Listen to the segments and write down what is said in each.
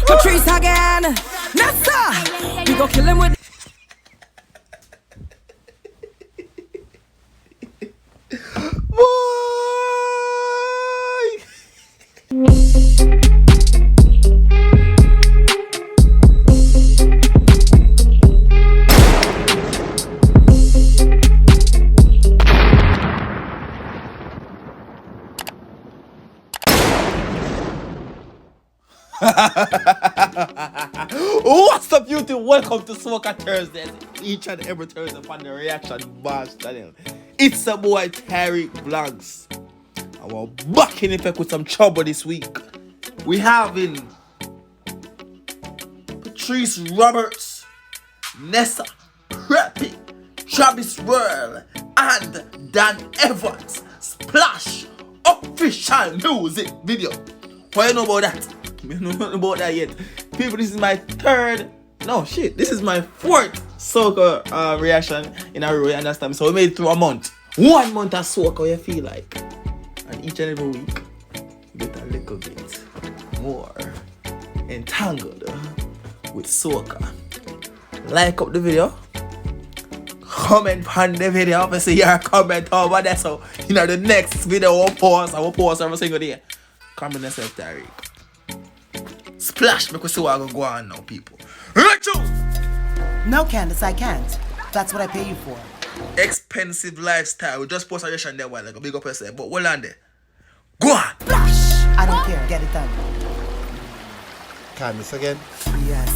Patrice again. Nessa. We go kill him with. What's up, YouTube? Welcome to Soca Thursdays. Each and every Thursday upon the Reaction Bash channel. It's a boy Tyrekevlogs. And we're back in effect with some trouble this week. We having Patrice Roberts, Nessa Preppy, Travis World, and Dan Evans Splash official music video. What you know about that? I don't know about that yet. People, this is my this is my fourth Soca reaction in a row, you understand? So we made it through a month. 1 month of Soca, how you feel like? And each and every week, you get a little bit more entangled with Soca. Like up the video. Comment on the video. Obviously, your comment over there. So, you know, the next video I will post every single day. Comment yourself, Tyreek. Splash, because see what I go on now, people. Right, No, Candace, I can't. That's what I pay you for. Expensive lifestyle. We just post a reaction there while ago. Big up yourself. But hold on there. Go on. Splash! I don't care. Get it done. Candace again? Yes.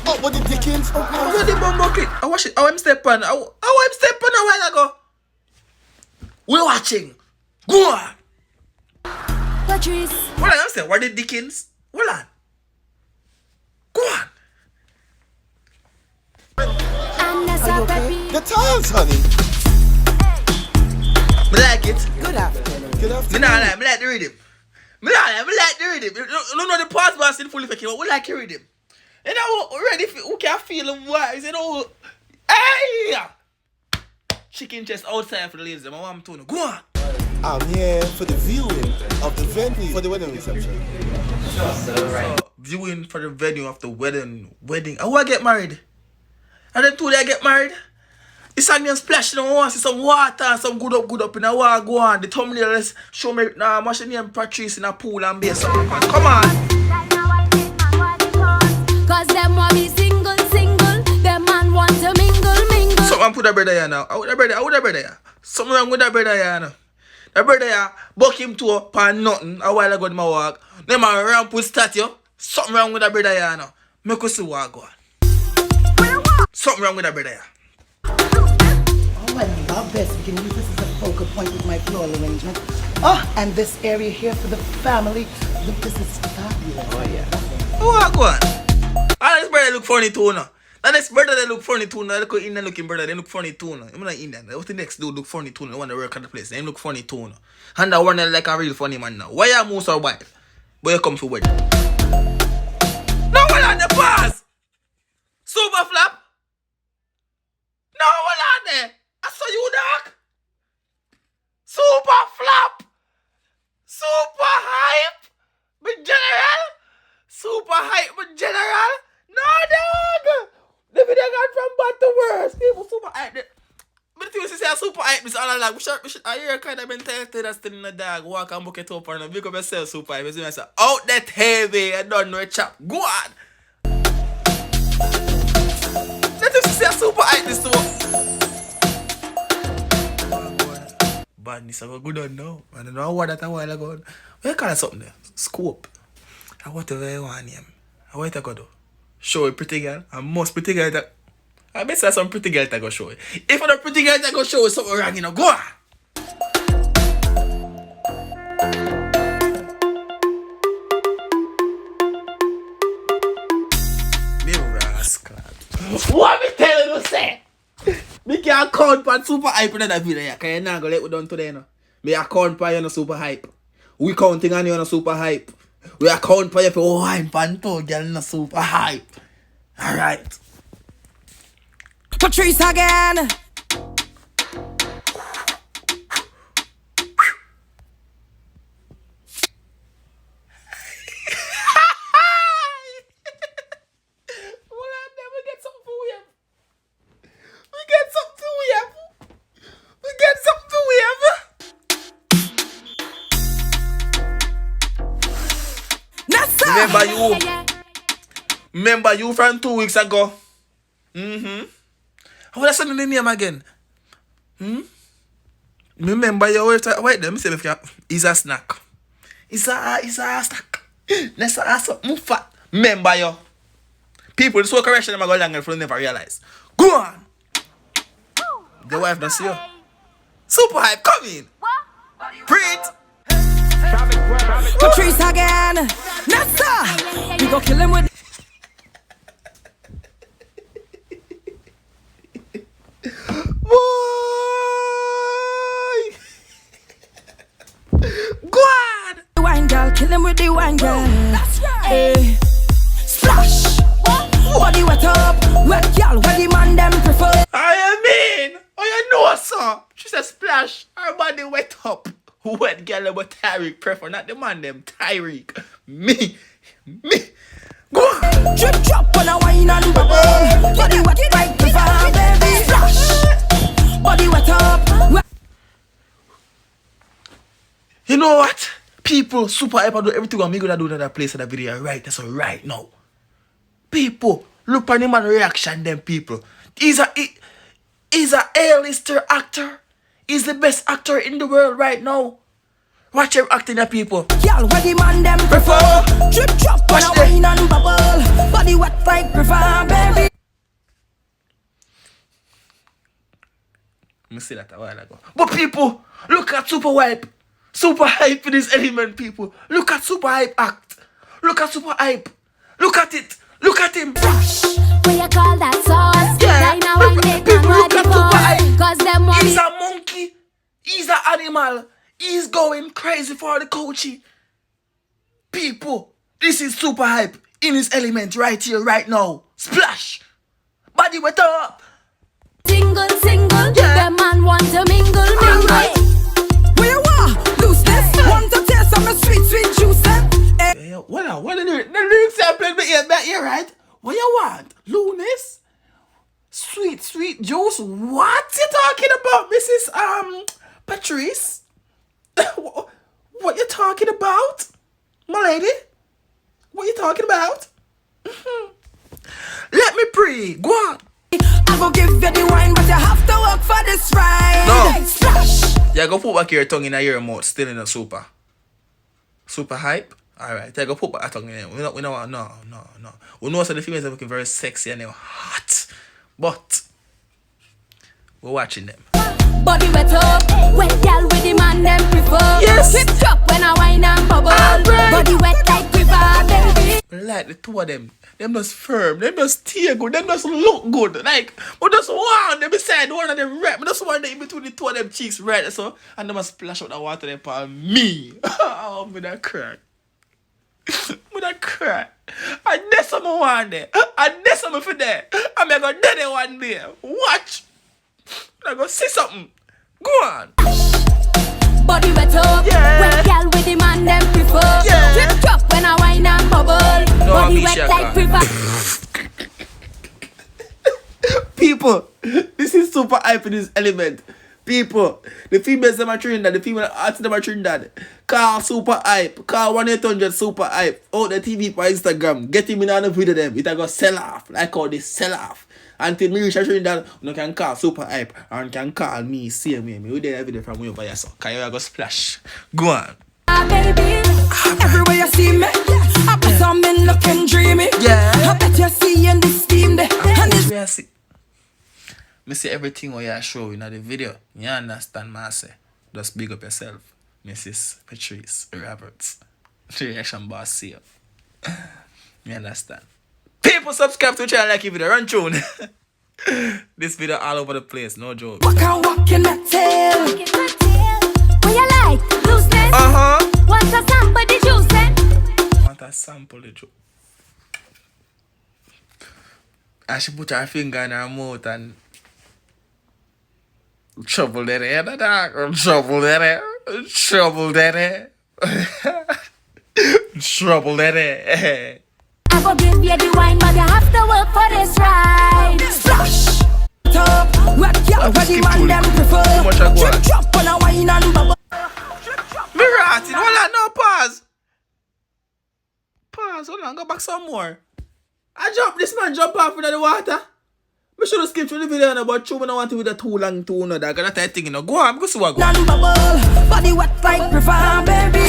Oh, what the dickens? Oh, God. What the bumbo clip? I watch it. I'm step on. I'm step on a while ago. We're watching. Go on. Patrice. Hold on, I'm saying, what the Dickens? Hold on. Go on. I'm Nessa Are you okay? Preppy. The times, honey. Me like it. Good afternoon. Good Me afternoon. not like, me like the rhythm. Me like the rhythm. No, the pause bar in full effect, but we like the rhythm. You know, already who can feel the vibes, you know. Hey! Chicken chest outside for the ladies. I want to know. Go on. I'm here for the viewing of the venue for the wedding reception. So, viewing for the venue of the wedding. I want to get married. And then two they get married. It's on me and splash. I want to see some water and some good up. And I want to go on. The thumbnail is show me now. What's your name? Patrice in a pool and be something. Come on. Cause them want be single. Them man want to mingle. Someone put that brother here now. I would that brother here. Something wrong with that brother here now. That brother here buck him to up and nothing a while ago in my walk. Then my ramp with statue. Something wrong with that brother here now. Make us see what go on. Something wrong with that brother here. Oh, I love this. We can use this as a focal point with my floral arrangement. Oh, and this area here for the family. Look, this is fabulous. Oh, yeah. What go on? Ah, this brother look funny too now. That next brother they look funny too now. Look at Indian looking brother, they look funny too now. I'm not Indian. What's the next dude look funny too now? The one that work at the place. They look funny too now. And that one that like a real funny man now. Why you move so wild? But you come for wedding. No one on the pass! Super flap! No one on there! I saw you dark! Super flap! Super hype! But general! Super hype but general! No dog! The video got from bad to worse. People super hype. But the thing is, say super hype. This all like we should. I hear kind of mentality that's still in the dog. Walk and bucket up and pick up yourself super hype. You say, out that heavy. I don't know a chap. Go on. Let him say super hype. This too. Badness I go good on now. I don't know what that a while ago. What you call it something there? Scope. I whatever you want name. I what I go do? Show a pretty girl. And most pretty girl that I bet say some pretty girl that go show it. If the pretty girl that go show it something wrong, you know, go on. Me rascal. What me telling you say? Me can't count for super hype in that video. Can you not go let we done today no? Me account for you no super hype. We counting on you no super hype. We account for you for wine panto girl no super hype. Alright. Patrice again. Remember you. Remember you from 2 weeks ago. How would I send the name again? Remember you. Wait, let me see if you can. It's a snack. It's a snack. Nessa something fat. Remember you. People, the Soca correction them go longer for never realize. Go on. The wife don't see you. Super hype, come in. Print. Patrice again. Nessa. We go kill him with. Go on. The wine girl, kill him with the wine girl. That's right. Splash. Body wet up. Wet girl, what the man them prefer. I mean, oh you know so. She said splash. Her body wet up. Wet girl but Tyrekevlogs prefer, not the man them. Tyrekevlogs. Me. Go on. Drip drop on a wine and bubble. Body wet like the fire, baby. Splash. Body wet up. You know what? People super hype do everything what me gonna do in that place in the video right. That's all right now. People, look on the man reaction them people. He's a A-lister actor. He's the best actor in the world right now. Watch him acting the people. Y'all what the man them prefer. Drip drop on a wine and bubble. Body wet like river, baby. I see that a while ago. But people, look at Super Hype. Super Hype in his element, people. Look at Super Hype act. Look at Super Hype. Look at it. Look at him. What you call that sauce? Yeah. Right now I make People look at Super Hype. Cause them He's money. a monkey. He's an animal. He's going crazy for the coachy. People, this is Super Hype in his element right here, right now. Splash. Body wet up. Single. Yeah. The man want to mingle. Alright. Where you want? Loose this. Want to taste some sweet juice. Hey, what the lyrics are playing back here, right? What you want? Lunis? Sweet juice? What you talking about, Mrs. Patrice? What you talking about? My lady? What you talking about? Let me pray. Go on. I go give you the wine, but you have to work for this ride. No. Splash. Yeah, go put back your tongue in your mouth, still in a super hype. Alright, yeah, go put back a tongue in there. We know, no. We know so the females are looking very sexy and they're hot. But we're watching them. Body wet up. Wet girl with the man them prefer. Yes. Drip drop when I wine and bubble. Body wet like river, baby. Like the two of them just firm, them just stay good, them just look good. Like, we just want them beside one of them red. We just want them in between the two of them cheeks red, so and them must splash out the water them on me. Oh, I'm gonna cry. I'm gonna cry. And that's what I want there. And that's what I'm for there. I'm gonna do it one day. Watch. I'm gonna see something. Go on. Body wet up. Yeah. Wet girl with the man them prefer. Yeah. Drip drop when I wine and bubble. No, Body Misha, wet like river. People, this is Super Hype in this element. People, the females them are Trinidad, the female artists them are Trinidad. Call Super Hype, call 1-800 Super Hype. Out the TV for Instagram. Get him in on the video them. It a go sell off. Like how they sell off. Until me reach a Trinidad, you can call Super Hype and can call me, see me. We did a video from way over here, so can you go splash? Go on. Baby, everywhere you see me, I put some in looking dreamy. Yeah. I bet you see in the steam there. And it's Where I see. Me see everything what you show in the video. You understand me say. Just big up yourself, Mrs. Patrice Roberts. Reaction boss see you. You understand? People subscribe to the channel like you video. Run tune. This video all over the place, no joke. walk in that tail. What you like? Looseness? Want a sample the juice then? Want a sample the juice. And she put her finger in her mouth and trouble that air, trouble that air, trouble that air, trouble that air. I go give you the wine, but you have to work for this ride. Splash. Top. Wet girl, where the man them prefer. Too much I go on. Drip drop on a wine and bubble. Me ratting, hold on, no pause. Pause. Pause, hold on, go back some more. This man jump off into the water. I should have skipped through the video, but true, I don't want to do the too long too, no, that kind of thing, you know. Go on, go see what go on. Body wet like river, baby.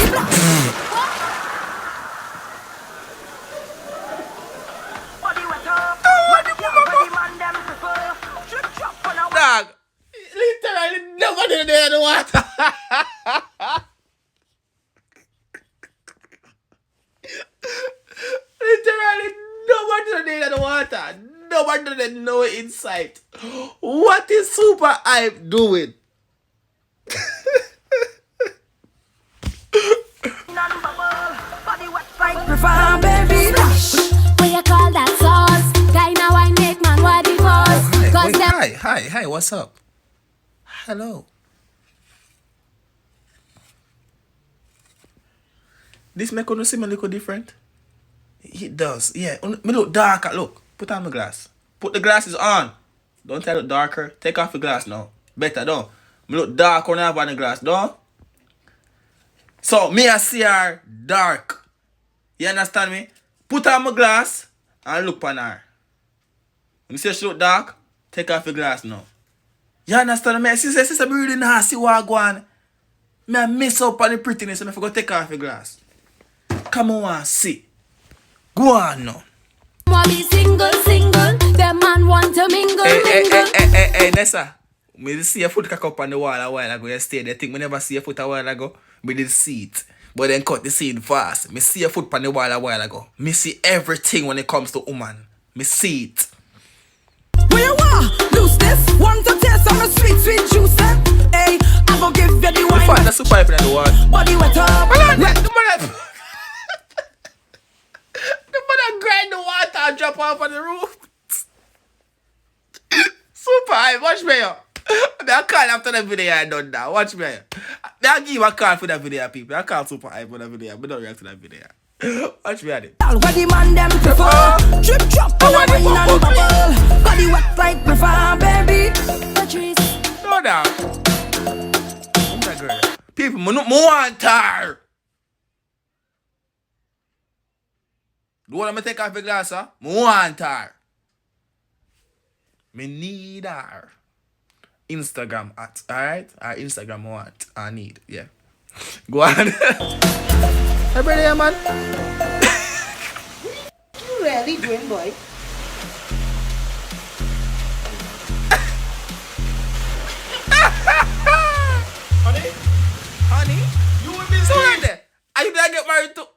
Dog, literally nobody there in the water. Literally nobody there in the water. Nobody there no insight. What is Super Hype doing? What you call that sauce? Guy now I make man what it was. Hi, what's up? Hello. This make you see me look different? It does, yeah. Me look darker, look. Put on my glass. Put the glasses on. Don't tell it darker. Take off the glass now. Better, don't. Me look dark when I have on the glass, don't? So, me I see her dark. You understand me? Put on my glass and look on her. When you say she look dark, take off the glass now. You understand me? Sister, me really not see what I go on. Me I mess up on the prettiness and I forgot to take off the glass. Come on, see. Go on now. Mommy single, the man want to mingle, Hey, Nessa. Me see your foot cock up on the wall a while ago. You stay there. Think me never see your foot a while ago. Me did see it. But then cut the scene fast. Me see your foot on the wall a while ago. Me see everything when it comes to woman. Me see it. Where you want? Loose this. Want to taste some sweet juice, eh? Hey, I'm gonna give you the wine. You find the super hype in the water. Body wet up. The mother grind the water and drop off on the roof. Super hype, watch me here. I call after the video I done that. Watch me here. I give you a call for that video, people. I call super hype for that video. I don't react to that video. Watch me at it. What the man them prefer. Drip drop on a wine and bubble. Body wet like river, baby. Patrice. No doubt. Who's that girl? People, I want her. Do you want me to take off the glass, huh? I want her. Me need her. Instagram at, alright? Our Instagram want, I need, yeah. Go on. Hey, brother, man. You really doing, boy? Honey? You will be so right there. Are you gonna get married to?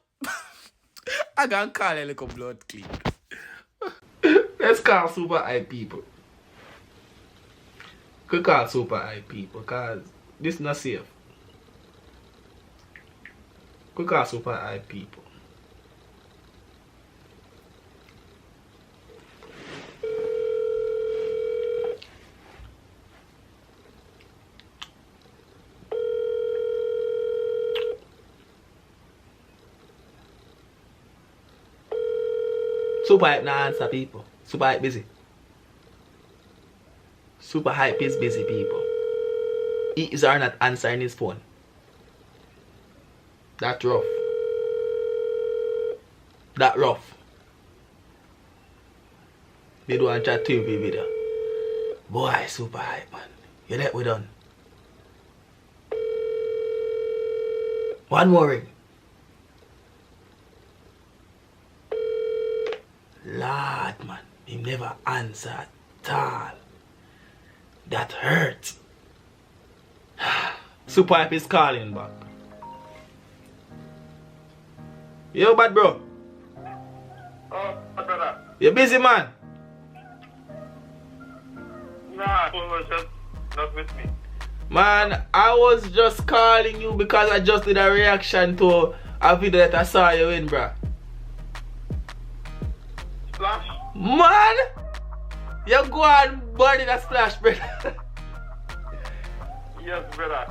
I gonna call a little blood clean. Let's call super hype people. Could call super hype people because this is not safe. Could call super hype people. Super hype not answer people. Super hype busy. Super hype is busy people. He is or not answering his phone. That rough. That rough. They do want to chat to you video. Boy, super hype man. You let we done. One more ring. Lord man, he never answered at all. That hurts. Super hype is calling back. Yo, bad bro. Oh, brother. You busy man? Nah, phone was just not with me. Man, I was just calling you because I just did a reaction to a video that I saw you in, bruh. Splash? Man! You go and burn in a splash, brother. Yes, brother.